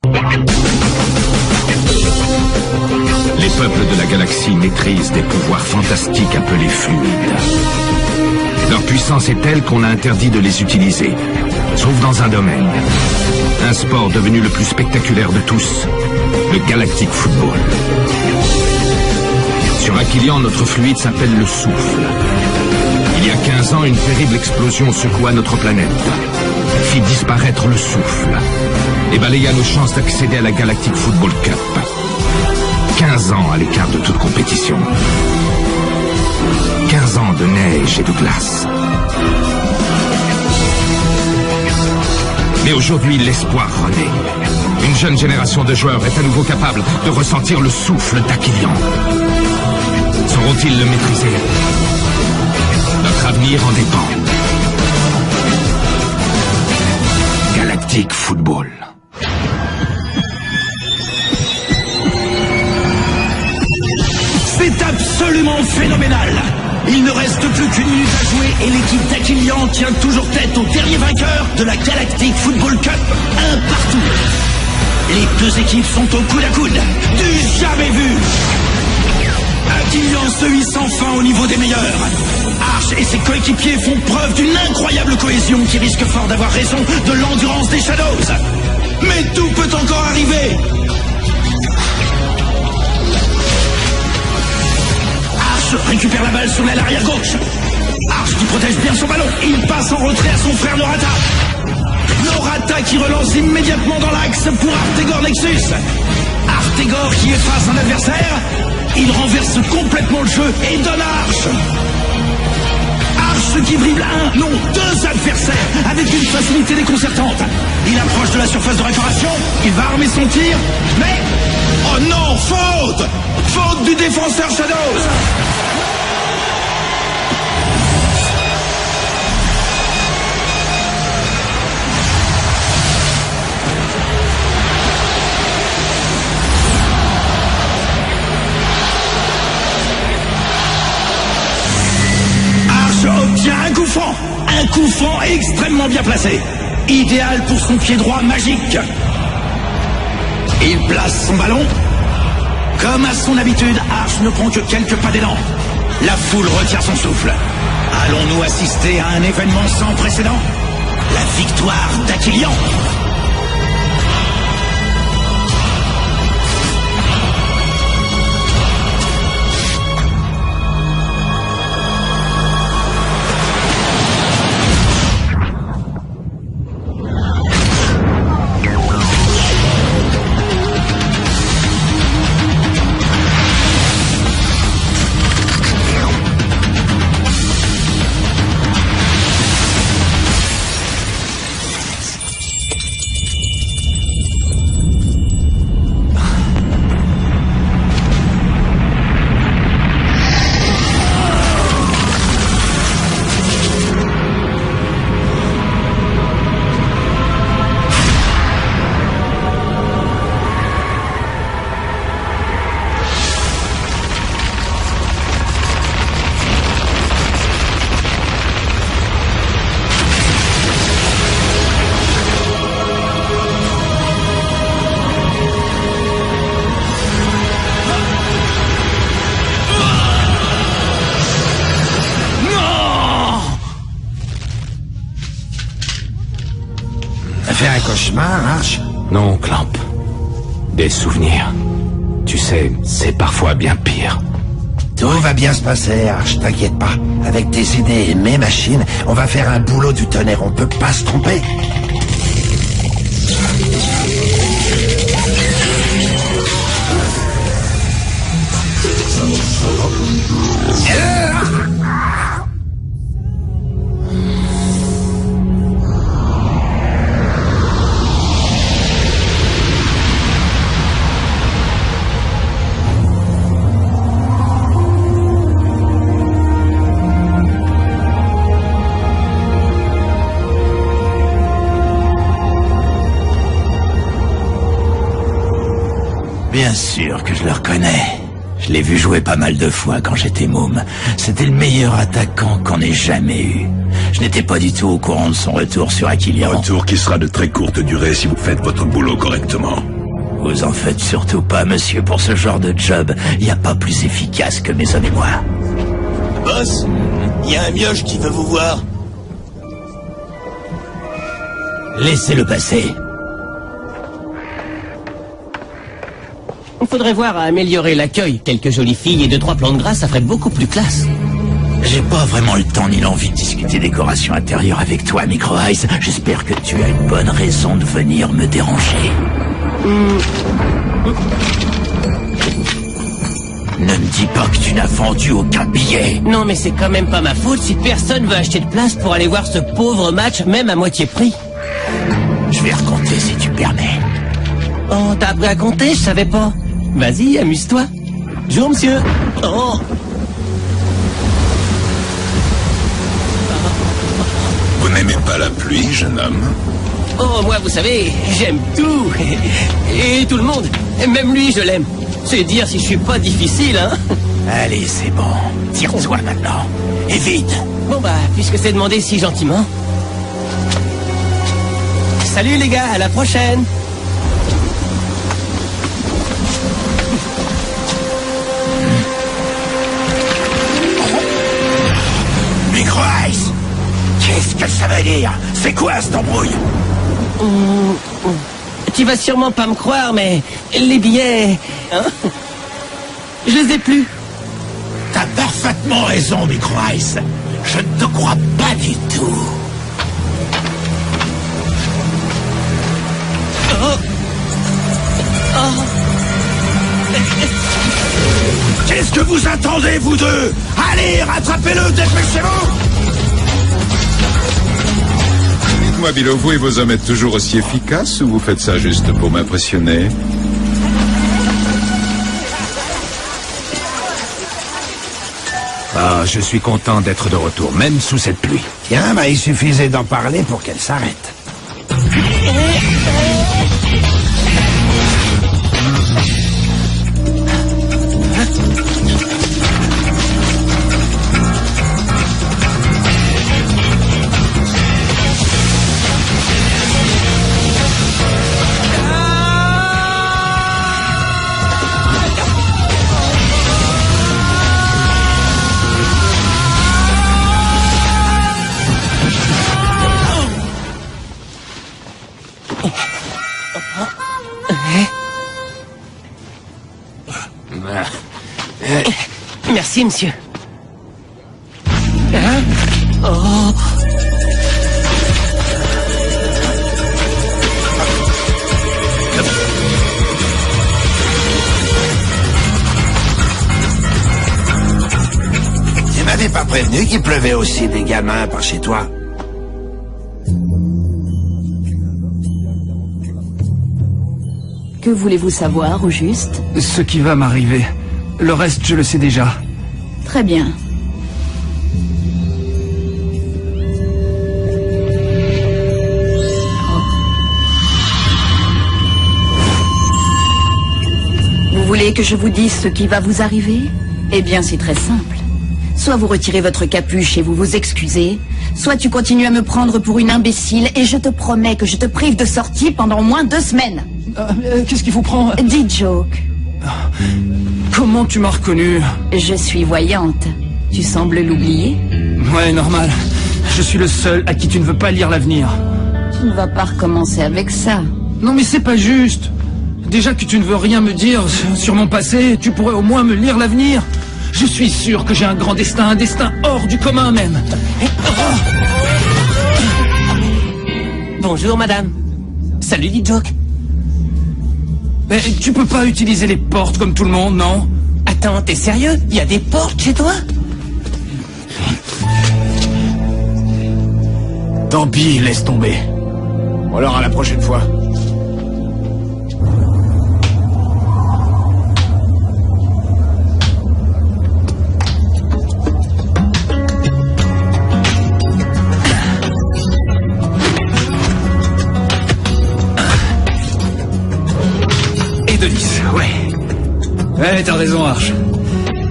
Les peuples de la galaxie maîtrisent des pouvoirs fantastiques appelés fluides. Leur puissance est telle qu'on a interdit de les utiliser, sauf dans un domaine. Un sport devenu le plus spectaculaire de tous, le Galactic Football. Sur Aquilian, notre fluide s'appelle le souffle. Il y a 15 ans, une terrible explosion secoua notre planète, fit disparaître le souffle et balaya nos chances d'accéder à la Galactic Football Cup. 15 ans à l'écart de toute compétition. 15 ans de neige et de glace. Mais aujourd'hui, l'espoir renaît. Une jeune génération de joueurs est à nouveau capable de ressentir le souffle d'Aquilian. Sauront-ils le maîtriser? Notre avenir en dépend. Galactic Football. C'est absolument phénoménal. Il ne reste plus qu'une minute à jouer et l'équipe d'Aquilian tient toujours tête au dernier vainqueur de la Galactic Football Cup, un partout. Les deux équipes sont au coude à coude, du jamais vu. Aquilian se hisse enfin au niveau des meilleurs. Arch et ses coéquipiers font preuve d'une incroyable cohésion qui risque fort d'avoir raison de l'endurance des Shadows. Mais tout peut encore arriver. Récupère la balle sur l'aile arrière gauche. Arch qui protège bien son ballon. Il passe en retrait à son frère Norata. Norata qui relance immédiatement dans l'axe pour Artegor Nexus. Artegor qui efface un adversaire. Il renverse complètement le jeu et donne à Arch. Arch qui dribble un, non, deux adversaires avec une facilité déconcertante. Il approche de la surface de réparation. Il va armer son tir. Mais... oh non, faute! Faute du défenseur Shadows! Arch obtient un coup franc! Un coup franc extrêmement bien placé! Idéal pour son pied droit magique! Il place son ballon. Comme à son habitude, Arch ne prend que quelques pas d'élan. La foule retient son souffle. Allons-nous assister à un événement sans précédent? La victoire d'Aquilian. Un cauchemar, Arch? Non, Clamp. Des souvenirs. Tu sais, c'est parfois bien pire. Tout va bien se passer, Arch, t'inquiète pas. Avec tes idées et mes machines, on va faire un boulot du tonnerre, on peut pas se tromper. Bien sûr que je le reconnais. Je l'ai vu jouer pas mal de fois quand j'étais môme. C'était le meilleur attaquant qu'on ait jamais eu. Je n'étais pas du tout au courant de son retour sur Aquilian. Retour qui sera de très courte durée si vous faites votre boulot correctement. Vous en faites surtout pas, monsieur. Pour ce genre de job, y a pas plus efficace que mes hommes et moi. Boss, y a un mioche qui veut vous voir. Laissez-le passer. Il faudrait voir à améliorer l'accueil. Quelques jolies filles et 2-3 plans de gras, ça ferait beaucoup plus classe. J'ai pas vraiment le temps ni l'envie de discuter décoration intérieure avec toi, Micro Ice. J'espère que tu as une bonne raison de venir me déranger. Ne me dis pas que tu n'as vendu aucun billet. Non, mais c'est quand même pas ma faute si personne veut acheter de place pour aller voir ce pauvre match, même à moitié prix. Je vais raconter si tu permets. Oh, t'as appris à compter, je savais pas. Vas-y, amuse-toi. Bonjour, monsieur. Oh. Vous n'aimez pas la pluie, jeune homme? Oh, moi, vous savez, j'aime tout. Et tout le monde. Et même lui, je l'aime. C'est dire si je suis pas difficile, hein. Allez, c'est bon. Tire-toi maintenant. Et vite. Bon, bah, puisque c'est demandé si gentiment. Salut, les gars, à la prochaine. Micro Ice! Qu'est-ce que ça veut dire? C'est quoi cette embrouille? Tu vas sûrement pas me croire, mais les billets... Hein, je les ai plus. T'as parfaitement raison, Micro Ice. Je ne te crois pas du tout. Qu'est-ce que vous attendez, vous deux? Allez, rattrapez-le, dépêchez-vous! Dites-moi, Bilo, vous et vos hommes êtes toujours aussi efficaces ou vous faites ça juste pour m'impressionner? Ah, je suis content d'être de retour, même sous cette pluie. Tiens, bah, il suffisait d'en parler pour qu'elle s'arrête. Merci, monsieur. Hein? Oh. Tu m'avais pas prévenu qu'il pleuvait aussi des gamins par chez toi? Que voulez-vous savoir, au juste? Ce qui va m'arriver. Le reste, je le sais déjà. Très bien. Vous voulez que je vous dise ce qui va vous arriver? Eh bien, c'est très simple. Soit vous retirez votre capuche et vous vous excusez, soit tu continues à me prendre pour une imbécile et je te promets que je te prive de sortie pendant au moins 2 semaines. Qu'est-ce qui vous prend? Dis, Joke. Comment tu m'as reconnu? Je suis voyante. Tu sembles l'oublier? Ouais, normal. Je suis le seul à qui tu ne veux pas lire l'avenir. Tu ne vas pas recommencer avec ça. Non mais c'est pas juste. Déjà que tu ne veux rien me dire sur mon passé, tu pourrais au moins me lire l'avenir. Je suis sûr que j'ai un grand destin, un destin hors du commun même. Bonjour, madame. Salut, dit Joke. Mais tu peux pas utiliser les portes comme tout le monde, non? Attends, t'es sérieux? Il y a des portes chez toi? Tant pis, laisse tomber. Bon alors, à la prochaine fois. Ouais, t'as raison, Arch.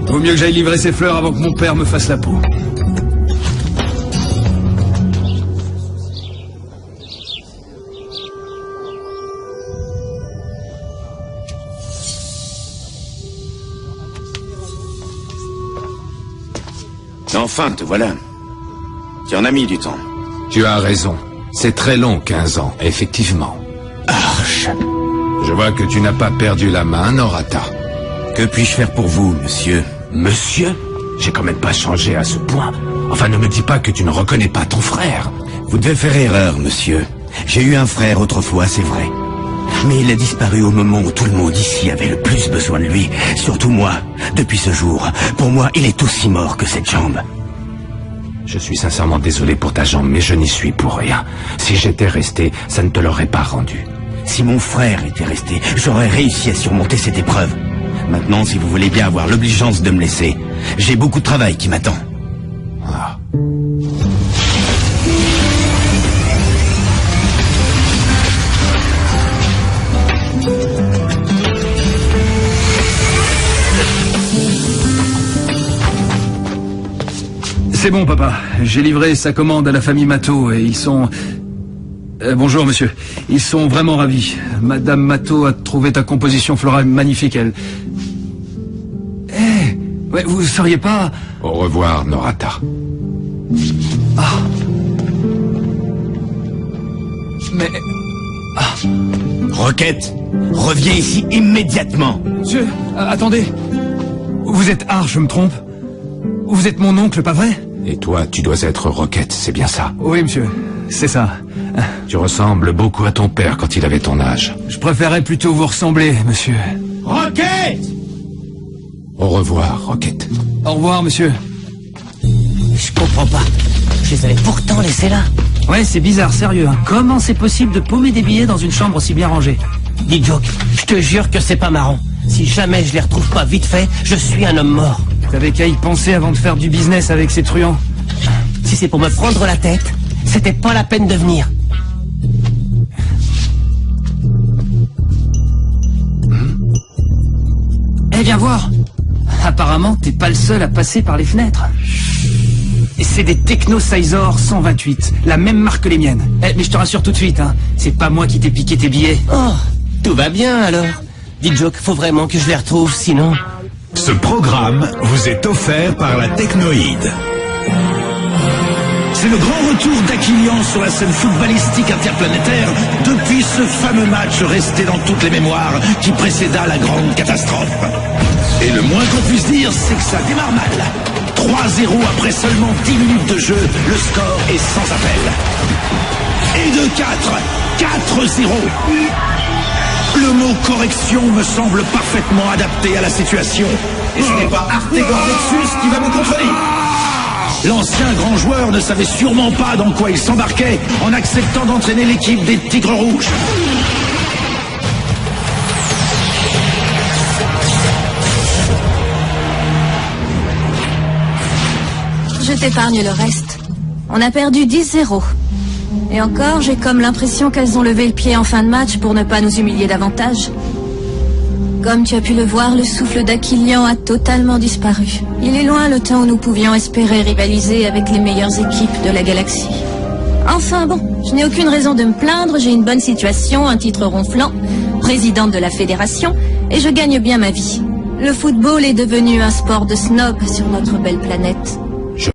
Vaut mieux que j'aille livrer ces fleurs avant que mon père me fasse la peau. Enfin, te voilà. Tu en as mis du temps. Tu as raison. C'est très long, 15 ans, effectivement. Arche. Je vois que tu n'as pas perdu la main, Norata. Que puis-je faire pour vous, monsieur? Monsieur? J'ai quand même pas changé à ce point. Enfin, ne me dis pas que tu ne reconnais pas ton frère. Vous devez faire erreur, monsieur. J'ai eu un frère autrefois, c'est vrai. Mais il a disparu au moment où tout le monde ici avait le plus besoin de lui. Surtout moi. Depuis ce jour, pour moi, il est aussi mort que cette jambe. Je suis sincèrement désolé pour ta jambe, mais je n'y suis pour rien. Si j'étais resté, ça ne te l'aurait pas rendu. Si mon frère était resté, j'aurais réussi à surmonter cette épreuve. Maintenant, si vous voulez bien avoir l'obligeance de me laisser, j'ai beaucoup de travail qui m'attend. Ah. C'est bon, papa. J'ai livré sa commande à la famille Matteau et ils sont... bonjour, monsieur. Ils sont vraiment ravis. Madame Matteau a trouvé ta composition florale magnifique, elle... Ouais, vous seriez pas... Au revoir, Norata. Ah. Mais... Ah. Roquette, reviens ici immédiatement. Monsieur, attendez. Vous êtes Arche, je me trompe? Vous êtes mon oncle, pas vrai? Et toi, tu dois être Roquette, c'est bien ça? Oui, monsieur, c'est ça. Tu ressembles beaucoup à ton père quand il avait ton âge. Je préférais plutôt vous ressembler, monsieur. Roquette! Au revoir, Roquette. Au revoir, monsieur. Je comprends pas. Je les avais pourtant laissés là. Ouais, c'est bizarre, sérieux. Hein. Comment c'est possible de paumer des billets dans une chambre aussi bien rangée? Dis Joke, je te jure que c'est pas marrant. Si jamais je les retrouve pas vite fait, je suis un homme mort. T'avais qu'à y penser avant de faire du business avec ces truands. Si c'est pour me prendre la tête, c'était pas la peine de venir. Eh, viens voir. Apparemment, t'es pas le seul à passer par les fenêtres. Et c'est des Techno-Sizor 128, la même marque que les miennes. Eh, mais je te rassure tout de suite, hein, c'est pas moi qui t'ai piqué tes billets. Oh, tout va bien alors. Dis Joke, faut vraiment que je les retrouve, sinon... Ce programme vous est offert par la Technoïde. C'est le grand retour d'Aquilian sur la scène footballistique interplanétaire depuis ce fameux match resté dans toutes les mémoires qui précéda la grande catastrophe. Et le moins qu'on puisse dire, c'est que ça démarre mal. 3-0 après seulement 10 minutes de jeu, le score est sans appel. Et de 4-0. Le mot correction me semble parfaitement adapté à la situation. Et ce n'est pas Artegor Nexus qui va me contredire. L'ancien grand joueur ne savait sûrement pas dans quoi il s'embarquait en acceptant d'entraîner l'équipe des Tigres Rouges. Je t'épargne le reste. On a perdu 10-0. Et encore, j'ai comme l'impression qu'elles ont levé le pied en fin de match pour ne pas nous humilier davantage. Comme tu as pu le voir, le souffle d'Aquilian a totalement disparu. Il est loin le temps où nous pouvions espérer rivaliser avec les meilleures équipes de la galaxie. Enfin bon, je n'ai aucune raison de me plaindre, j'ai une bonne situation, un titre ronflant, présidente de la fédération, et je gagne bien ma vie. Le football est devenu un sport de snob sur notre belle planète.